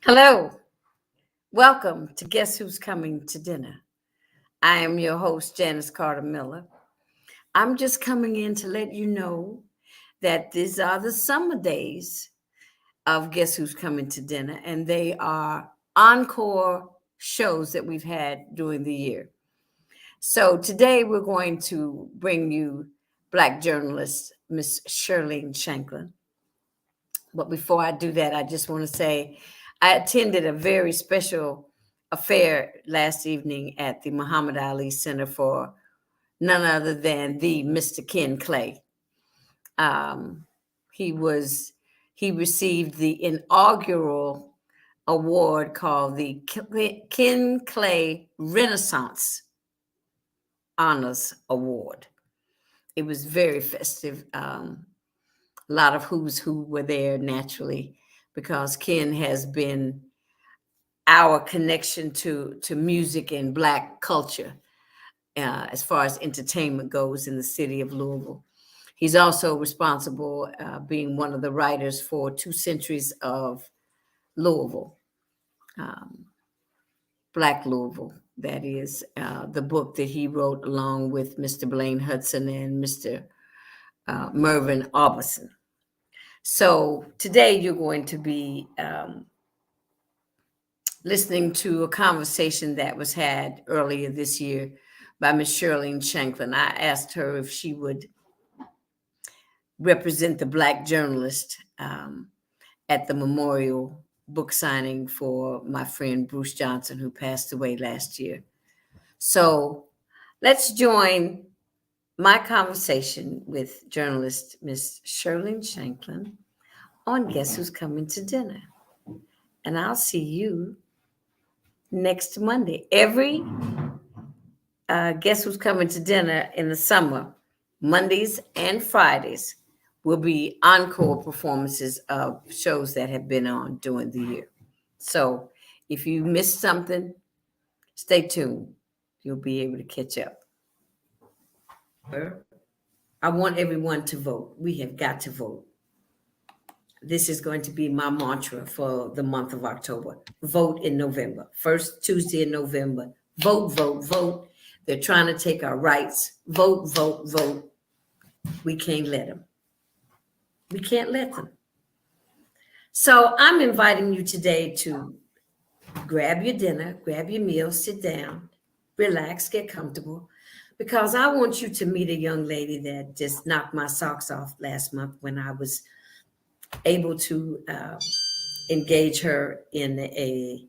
Hello, welcome to Guess Who's Coming to Dinner. I am your host, Janice Carter Miller. I'm just coming in to let you know that these are the summer days of Guess Who's Coming to Dinner, and they are encore shows that we've had during the year. So today we're going to bring you Black journalist Miss Sherlene Shanklin. But before I do that, I just want to say I attended a very special affair last evening at the Muhammad Ali Center for none other than the Mr. Ken Clay. Um, he was he received the inaugural award called the Ken Clay Renaissance Honors Award. It was very festive. A lot of who's who were there naturally because Ken has been our connection to music and Black culture as far as entertainment goes in the city of Louisville. He's also responsible, being one of the writers for 2 Centuries of Louisville, um, Black Louisville. That is the book that he wrote along with Mr. Blaine Hudson and Mr. Mervyn Orbison. So today you're going to be listening to a conversation that was had earlier this year by Miss Sherlene Shanklin. I asked her if she would represent the Black journalist at the memorial book signing for my friend Bruce Johnson, who passed away last year. So let's join my conversation with journalist Miss Sherlene Shanklin on Guess Who's Coming to Dinner. And I'll see you next Monday. Every Guess Who's Coming to Dinner in the summer, Mondays and Fridays, will be encore performances of shows that have been on during the year. So if you missed something, stay tuned. You'll be able to catch up. I want everyone to vote. We have got to vote. This is going to be my mantra for the month of October. Vote in November. First Tuesday in November. Vote, vote, vote. They're trying to take our rights. Vote, vote, vote. We can't let them. We can't let them. So I'm inviting you today to grab your dinner, grab your meal, sit down, relax, get comfortable, because I want you to meet a young lady that just knocked my socks off last month when I was able to engage her in a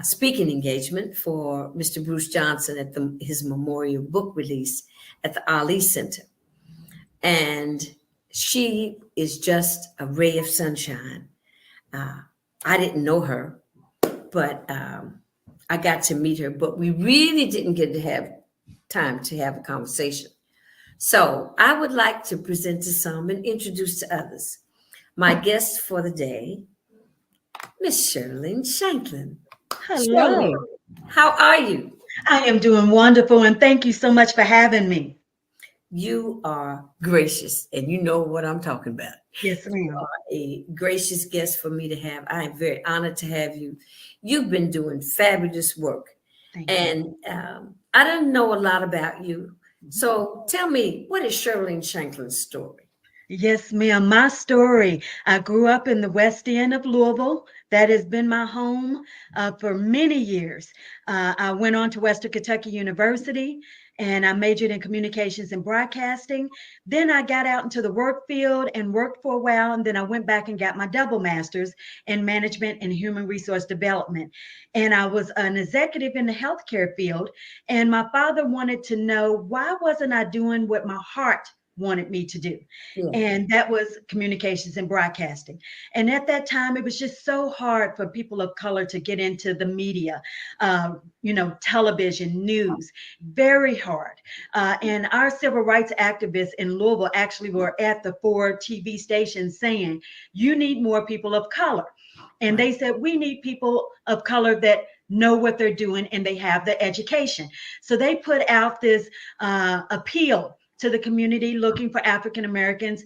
speaking engagement for Mr. Bruce Johnson at his memorial book release at the Ali Center. And she is just a ray of sunshine. I didn't know her, but I got to meet her, but we really didn't get to have time to have a conversation. So I would like to present to some and introduce to others my guest for the day, Miss Sherlene Shanklin. Hello. Sherlene, how are you? I am doing wonderful, and thank you so much for having me. You are gracious, and you know what I'm talking about. Yes, You ma'am. are a gracious guest for me to have. I am very honored to have you. You've been doing fabulous work, Thank you. and I don't know a lot about you. So tell me, what is Sherlene Shanklin's story? Yes, ma'am. My story. I grew up in the West End of Louisville. That has been my home for many years. I went on to Western Kentucky University and I majored in communications and broadcasting. Then I got out into the work field and worked for a while. And then I went back and got my double master's in management and human resource development. And I was an executive in the healthcare field. And my father wanted to know, why wasn't I doing what my heart wanted me to do? Yeah. And that was communications and broadcasting. And at that time, it was just so hard for people of color to get into the media, television, news, very hard. And our civil rights activists in Louisville actually were at the 4 TV stations saying, you need more people of color. And they said, we need people of color that know what they're doing and they have the education. So they put out this appeal to the community looking for African Americans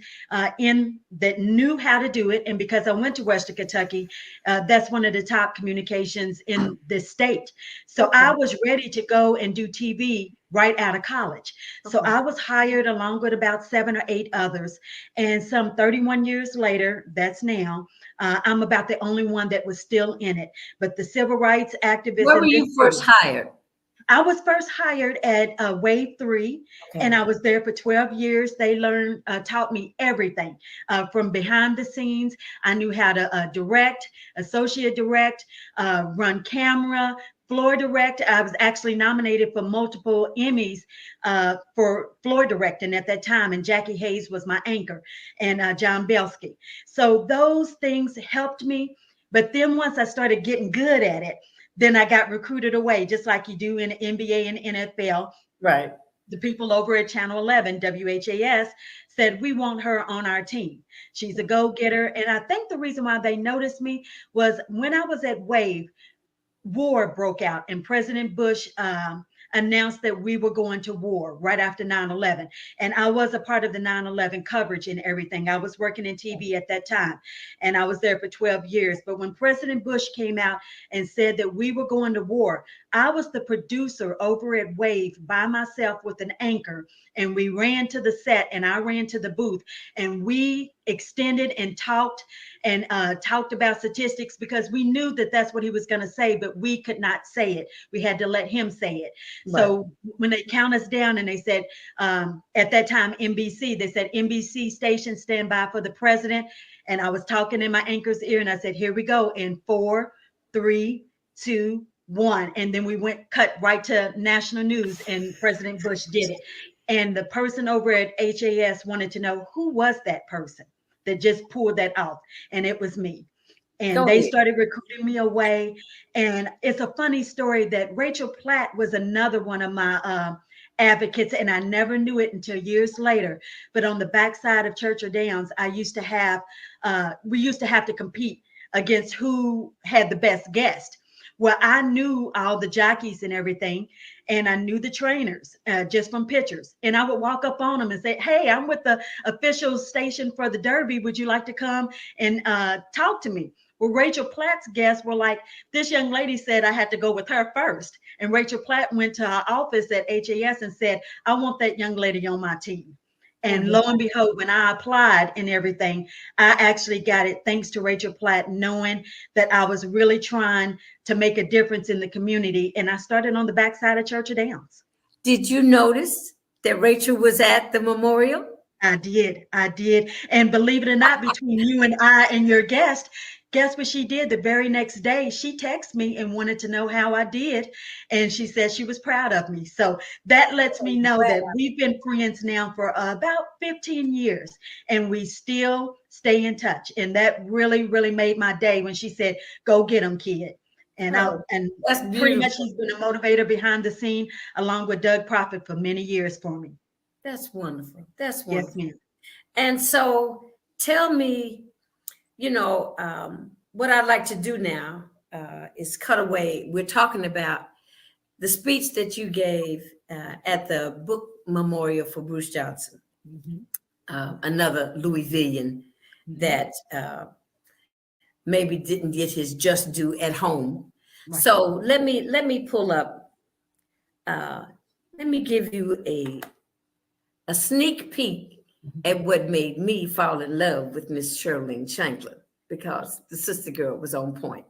in that knew how to do it. And because I went to Western Kentucky, that's one of the top communications in this state. So Okay. I was ready to go and do TV right out of college. So Okay. I was hired along with about 7 or 8 others. And some 31 years later, that's now, I'm about the only one that was still in it. But the civil rights activists Where were in this you first city, hired? I was first hired at Wave 3, and Okay. I was there for 12 years. They taught me everything from behind the scenes. I knew how to direct, associate direct, run camera, floor direct. I was actually nominated for multiple Emmys for floor directing at that time, and Jackie Hayes was my anchor, and John Belsky. So those things helped me. But then once I started getting good at it, then I got recruited away, just like you do in the NBA and NFL. Right. The people over at Channel 11, WHAS, said, we want her on our team. She's a go getter. And I think the reason why they noticed me was when I was at Wave, war broke out, and President Bush announced that we were going to war right after 9/11. And I was a part of the 9/11 coverage and everything. I was working in TV at that time, and I was there for 12 years. But when President Bush came out and said that we were going to war, I was the producer over at Wave by myself with an anchor, and we ran to the set and I ran to the booth, and we extended and talked about statistics because we knew that that's what he was going to say, but we could not say it. We had to let him say it. Right. So when they count us down and they said, at that time, NBC, they said, NBC station, stand by for the president. And I was talking in my anchor's ear and I said, here we go in 4, 3, 2, 1. And then we cut right to national news, and President Bush did it. And the person over at HAS wanted to know who was that person that just pulled that off. And it was me. And Go they ahead. started recruiting me away. And it's a funny story that Rachel Platt was another one of my advocates, and I never knew it until years later. But on the backside of Churchill Downs, we used to have to compete against who had the best guest. Well, I knew all the jockeys and everything, and I knew the trainers just from pictures. And I would walk up on them and say, hey, I'm with the official station for the Derby. Would you like to come and talk to me? Well, Rachel Platt's guests were like, this young lady said I had to go with her first. And Rachel Platt went to our office at HAS and said, I want that young lady on my team. And lo and behold, when I applied and everything, I actually got it thanks to Rachel Platt, knowing that I was really trying to make a difference in the community. And I started on the backside of Churchill Downs. Did you notice that Rachel was at the memorial? I did. I did. And believe it or not, between you and I and your guest, guess what she did the very next day? She texted me and wanted to know how I did. And she said she was proud of me. So that lets me know that we've been friends now for about 15 years and we still stay in touch. And that really, really made my day when she said, go get them, kid. And Oh, and that's pretty much beautiful. she's been a motivator behind the scene along with Doug Prophet for many years for me. That's wonderful. That's Yes, wonderful. ma'am. And so tell me, what I'd like to do now is cut away. We're talking about the speech that you gave at the book memorial for Bruce Johnson, Mhm. another Louisvillian that maybe didn't get his just due at home. Right. So let me pull up. Uh, let me give you a sneak peek at what made me fall in love with Miss Sherlene Shanklin, because the sister girl was on point.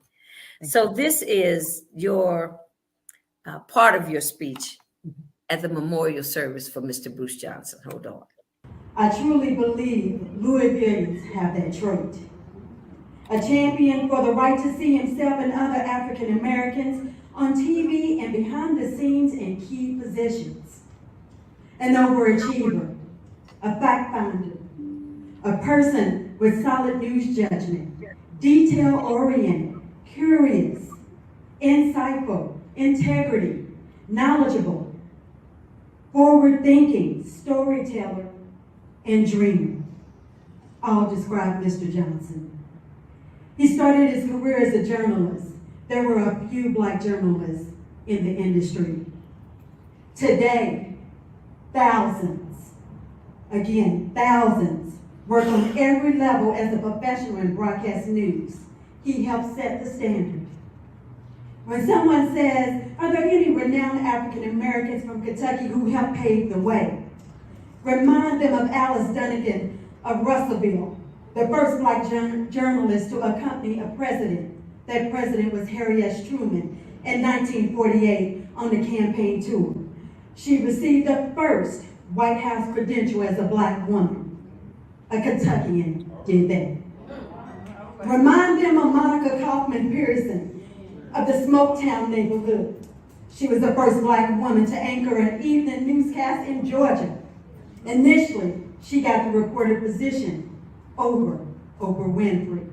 So this is your part of your speech at the memorial service for Mr. Bruce Johnson. Hold on. I truly believe Louisvillians have that trait. A champion for the right to see himself and other African Americans on TV and behind the scenes in key positions. An overachiever, a fact finder, a person with solid news judgment, detail-oriented, curious, insightful, integrity, knowledgeable, forward-thinking, storyteller, and dreamer. All describe Mr. Johnson. He started his career as a journalist. There were a few Black journalists in the industry. Today, thousands. Again, thousands work on every level as a professional in broadcast news. He helped set the standard. When someone says, are there any renowned African Americans from Kentucky who helped pave the way? Remind them of Alice Dunnigan of Russellville, the first black journalist to accompany a president. That president was Harry S. Truman in 1948 on the campaign tour. She received the first White House credential as a black woman. A Kentuckian did that. Remind them of Monica Kaufman Pearson of the Smoketown neighborhood. She was the first black woman to anchor an evening newscast in Georgia. Initially, she got the reporter position over Oprah Winfrey.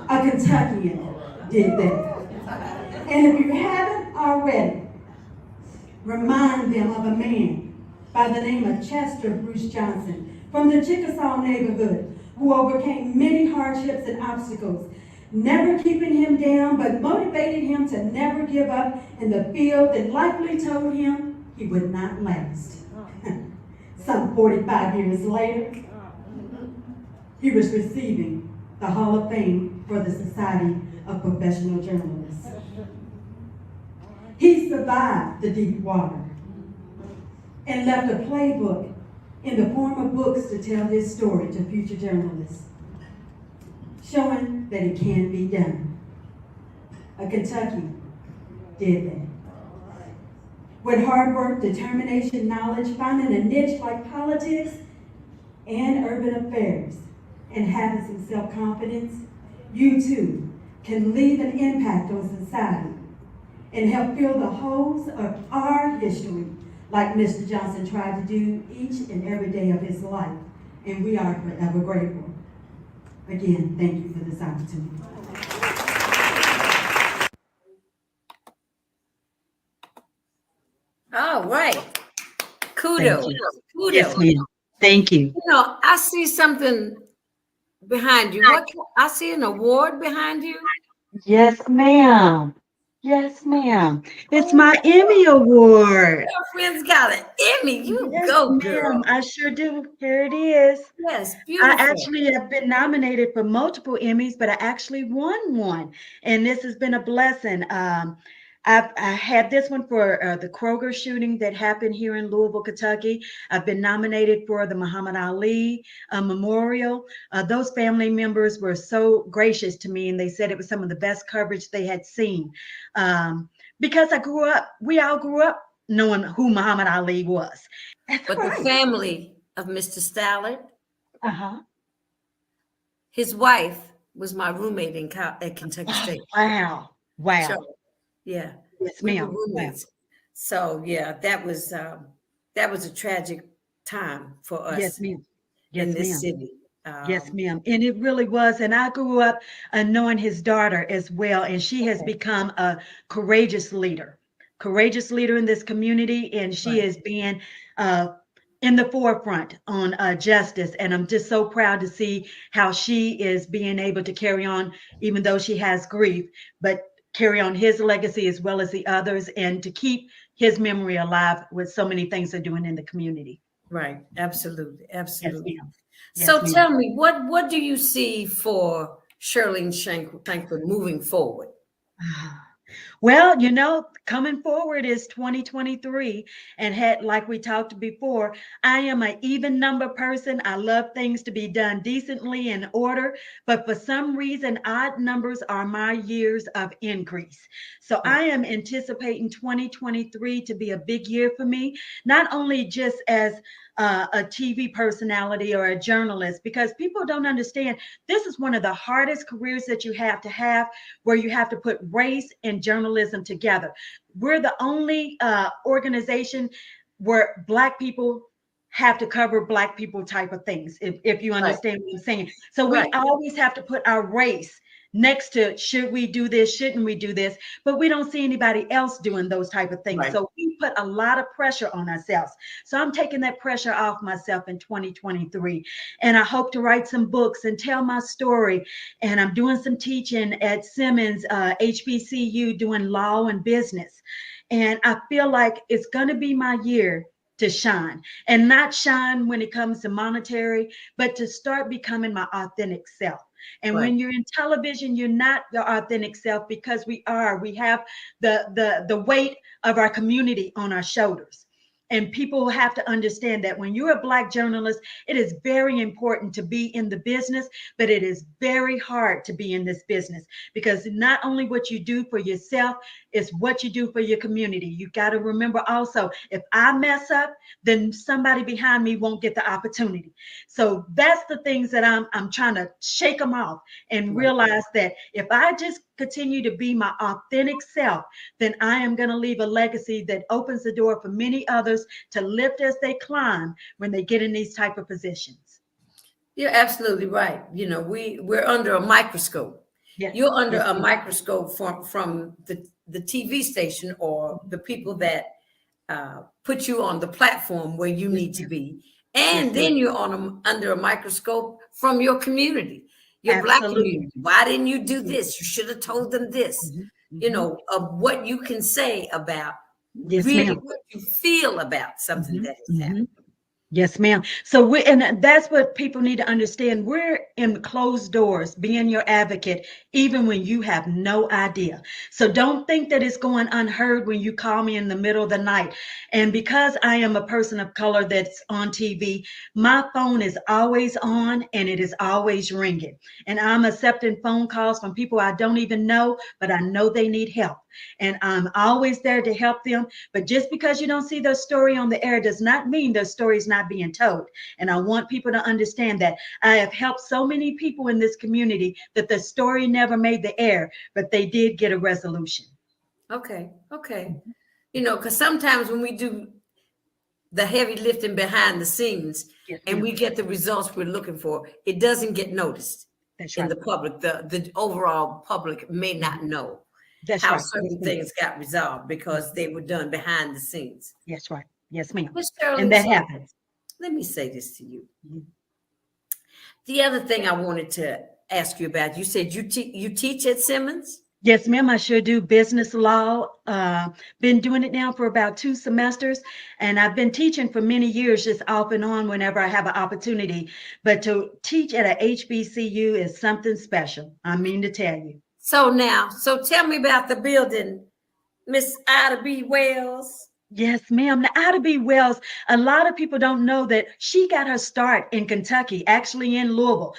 A Kentuckian did that. And if you haven't already, remind them of a man by the name of Chester Bruce Johnson from the Chickasaw neighborhood who overcame many hardships and obstacles, never keeping him down, but motivated him to never give up in the field that likely told him he would not last. Some 45 years later, he was receiving the Hall of Fame for the Society of Professional Journalists. He survived the deep water and left a playbook in the form of books to tell his story to future journalists, showing that it can be done. A Kentuckian did that. With hard work, determination, knowledge, finding a niche like politics and urban affairs, and having some self-confidence, you too can leave an impact on society and help fill the holes of our history like Mr. Johnson tried to do each and every day of his life. And we are forever grateful. Again, thank you for this opportunity. All right. Kudos. Kudos. Yes, ma'am. Thank you. You know, I see something behind you. What? I see an award behind you. Yes, ma'am. Yes, ma'am. It's my Emmy Award. Your friend's got an Emmy. You Yes, go, ma'am. girl. I sure do. Here it is. Yes, I beautiful. actually have been nominated for multiple Emmys, but I actually won one, and this has been a blessing. I had this one for the Kroger shooting that happened here in Louisville, Kentucky. I've been nominated for the Muhammad Ali Memorial. Those family members were so gracious to me, and they said it was some of the best coverage they had seen. Because we all grew up knowing who Muhammad Ali was. But the family of Mr. Stallard, Uh-huh. his wife was my roommate at Kentucky State. Wow. Wow. So, yeah. Yes, We were ma'am. roommates. So yeah, that was a tragic time for us Yes, ma'am. in Yes, this ma'am. city. Yes, ma'am. And it really was. And I grew up knowing his daughter as well. And she has become a courageous leader in this community. And she Right. is being in the forefront on justice. And I'm just so proud to see how she is being able to carry on, even though she has grief, but carry on his legacy as well as the others, and to keep his memory alive with so many things they're doing in the community. Right. Absolutely. Yes, Absolutely. ma'am. Yes, So ma'am. tell me, what do you see for Sherlene Shanklin moving forward? Well, coming forward is 2023, and like we talked before, I am an even number person. I love things to be done decently in order, but for some reason, odd numbers are my years of increase. So I am anticipating 2023 to be a big year for me, not only just as a TV personality or a journalist, because people don't understand this is one of the hardest careers that you have to have, where you have to put race and journalism together. We're the only organization where Black people have to cover Black people type of things, if you understand what I'm saying. So we always have to put our race next to, should we do this, shouldn't we do this, but we don't see anybody else doing those type of things. So we put a lot of pressure on ourselves. So I'm taking that pressure off myself in 2023, and I hope to write some books and tell my story. And I'm doing some teaching at Simmons HBCU, doing law and business, and I feel like it's going to be my year to shine, and not shine when it comes to monetary, but to start becoming my authentic self. And Right. when you're in television, you're not your authentic self, because we have the weight of our community on our shoulders. And people have to understand that when you're a Black journalist, it is very important to be in the business, but it is very hard to be in this business, because not only what you do for yourself, it's what you do for your community. You got to remember also, if I mess up, then somebody behind me won't get the opportunity. So that's the things that I'm trying to shake them off and Right. realize that if I just continue to be my authentic self, then I am going to leave a legacy that opens the door for many others to lift as they climb when they get in these type of positions. You're absolutely right. You know, we're under a microscope. Yes, You're under yes, a ma'am. microscope from the TV station or the people that put you on the platform where you Yes, need to ma'am. be, Yes, and ma'am. then you're under a microscope from your community, your Black Absolutely. community. Why didn't you do Absolutely. this? You should have told them this. Mhm, You mhm. know, of what you can say about Yes, really ma'am. what you feel about something Mhm, that has happened. mhm. Yes, ma'am. So and that's what people need to understand. We're in closed doors, being your advocate, even when you have no idea. So don't think that it's going unheard when you call me in the middle of the night. And because I am a person of color that's on TV, my phone is always on and it is always ringing. And I'm accepting phone calls from people I don't even know, but I know they need help. And I'm always there to help them. But just because you don't see their story on the air does not mean their story is not being told. And I want people to understand that I have helped so many people in this community that the story never made the air, but they did get a resolution. Okay, okay. Mhm. You know, because sometimes when we do the heavy lifting behind the scenes Yes, and ma'am. we get the results we're looking for, it doesn't get noticed That's in right. the public. The overall public may not Mhm. know That's how right. Yes, certain ma'am. things got resolved because Mhm. they were done behind the scenes. That's right. Yes, ma'am. Miss And Sherlene that Shanklin, happens. let me say this to you. Mhm. The other thing I wanted to ask you about, you said you teach at Simmons? Yes, ma'am. I sure do business law. Been doing it now for about 2 semesters, and I've been teaching for many years, just off and on whenever I have an opportunity. But to teach at a HBCU is something special. I mean to tell you. So tell me about the building, Miss Ida B. Wells. Yes, ma'am. Now, Ida B. Wells, a lot of people don't know that she got her start in Kentucky, actually in Louisville.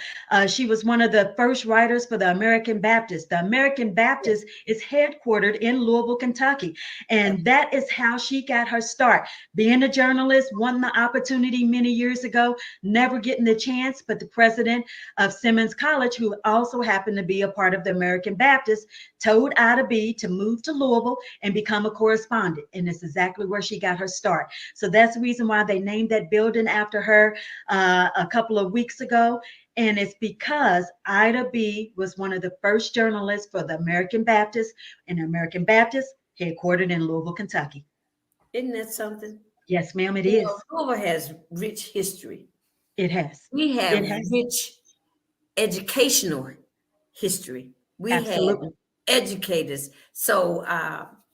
She was one of the first writers for the American Baptist. The American Yes. Baptist is headquartered in Louisville, Kentucky. And that is how she got her start. Being a journalist, won the opportunity many years ago, never getting the chance, but the president of Simmons College, who also happened to be a part of the American Baptist, told Ida B. to move to Louisville and become a correspondent. And it's exactly where she got her start. So that's the reason why they named that building after her a couple of weeks ago. And it's because Ida B. was one of the first journalists for the American Baptist, and the American Baptist headquartered in Louisville, Kentucky. Isn't that something? Yes, ma'am, it You is. know, Louisville has rich history. It has. We It have has. rich educational history. We have Absolutely. educators. So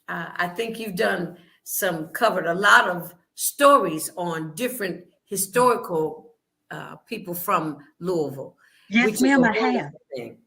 I think you've done covered a lot of stories on different historical people from Louisville, which Yes, is a ma'am, I have. wonderful thing.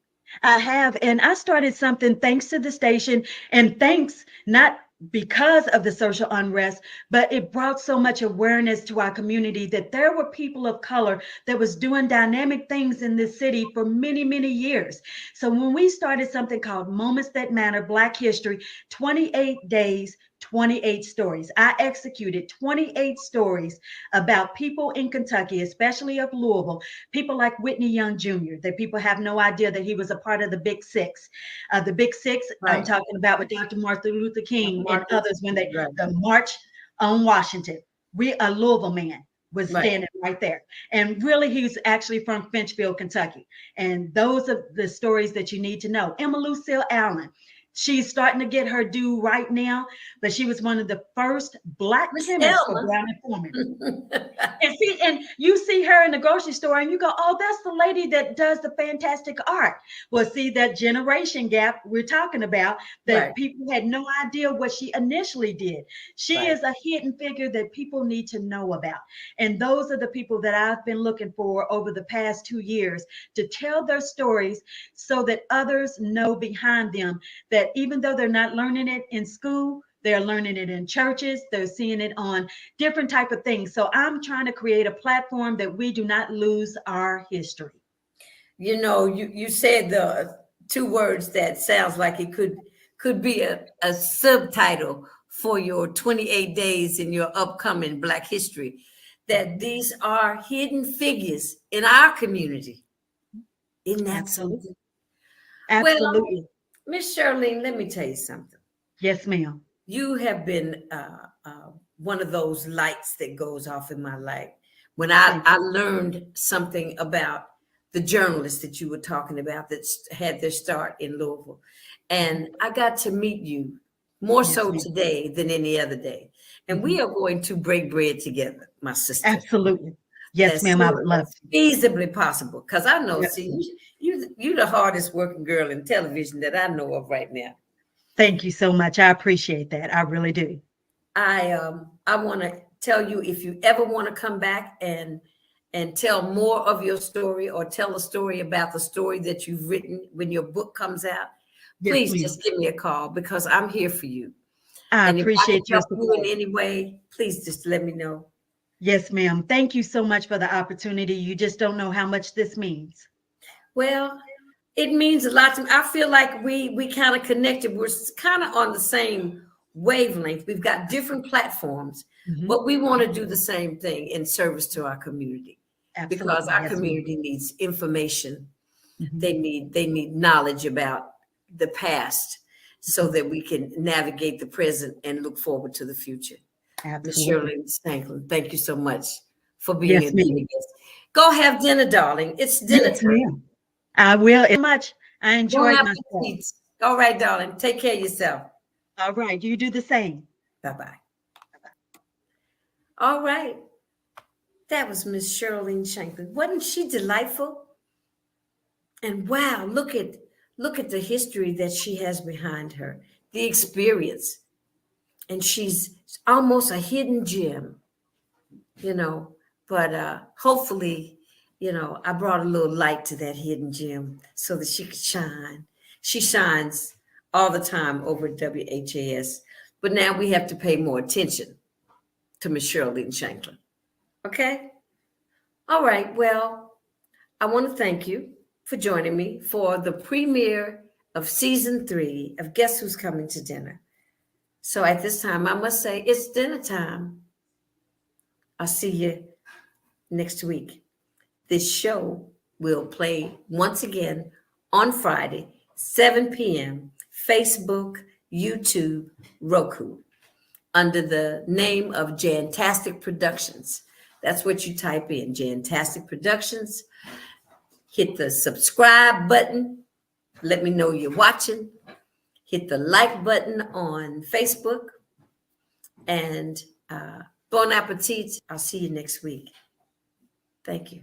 I have, and I started something thanks to the station, and thanks not because of the social unrest, but it brought so much awareness to our community that there were people of color that was doing dynamic things in this city for many, many years. So when we started something called Moments That Matter, Black History, 28 days, 28 stories. I executed 28 stories about people in Kentucky, especially of Louisville, people like Whitney Young Jr., that people have no idea that he was a part of the Big Six. The Big Six, I'm Right. talking about with Dr. Martin Luther King and Martin Luther others when King, right. the March on Washington. A Louisville man was Right. standing right there. And really, he's actually from Finchville, Kentucky. And those are the stories that you need to know. Emma Lucille Allen. She's starting to get her due right now, but she was one of the first Black Miss chemists for Thelma. Brown and Forman. And you see her in the grocery store and you go, oh, that's the lady that does the fantastic art. Well, see that generation gap we're talking about, that Right. people had no idea what she initially did. She Right. is a hidden figure that people need to know about. And those are the people that I've been looking for over the past 2 years to tell their stories so that others know behind them that even though they're not learning it in school, they're learning it in churches, they're seeing it on different type of things. So I'm trying to create a platform that we do not lose our history. You know, you said the two words that sounds like it could be a subtitle for your 28 days in your upcoming Black History, that these are hidden figures in our community. Isn't that Absolutely. something? Well, Absolutely. Miss Sherlene, let me tell you something. Yes, ma'am. You have been one of those lights that goes off in my life. When I learned something about the journalists that you were talking about that had their start in Louisville, and I got to meet you more Yes, so ma'am. today than any other day. And we are going to break bread together, my sister, Absolutely. Yes, as ma'am. I would soon love as to. feasibly possible. Because I know, Yes, see, ma'am. you the hardest working girl in television that I know of right now. Thank you so much. I appreciate that. I really do. I want to tell you, if you ever want to come back and tell more of your story, or tell a story about the story that you've written when your book comes out, Yes, please ma'am. just give me a call, because I'm here for you. I And if I can appreciate your help you in support. any way, please just let me know. Yes, ma'am. Thank you so much for the opportunity. You just don't know how much this means. Well, it means a lot to me. I feel like we kind of connected. We're kind of on the same wavelength. We've got different platforms, Mhm. but we want to do the same thing in service to our community, because Absolutely. our Yes, ma'am. community needs information. Mhm. They need knowledge about the past so that we can navigate the present and look forward to the future. Miss Absolutely. Sherlene Shanklin, thank you so much for being a Yes, dinner ma'am. guest. Go have dinner, darling. It's dinner Yes, time. ma'am. I will. So much. I Bon enjoyed myself. appetit. All right, darling. Take care of yourself. All right. You do the same. Bye bye. All right. That was Miss Sherlene Shanklin. Wasn't she delightful? And wow, look at the history that she has behind her, the experience. And she's almost a hidden gem, you know. But hopefully, I brought a little light to that hidden gem so that she could shine. She shines all the time over at WHAS. But now we have to pay more attention to Miss Sherlene Shanklin. Okay? All right. Well, I want to thank you for joining me for the premiere of season 3 of Guess Who's Coming to Dinner. So at this time, I must say it's dinner time. I'll see you next week. This show will play once again on Friday, 7 p.m., Facebook, YouTube, Roku, under the name of Jantastic Productions. That's what you type in, Jantastic Productions. Hit the subscribe button. Let me know you're watching. Hit the like button on Facebook. And bon appetit. I'll see you next week. Thank you.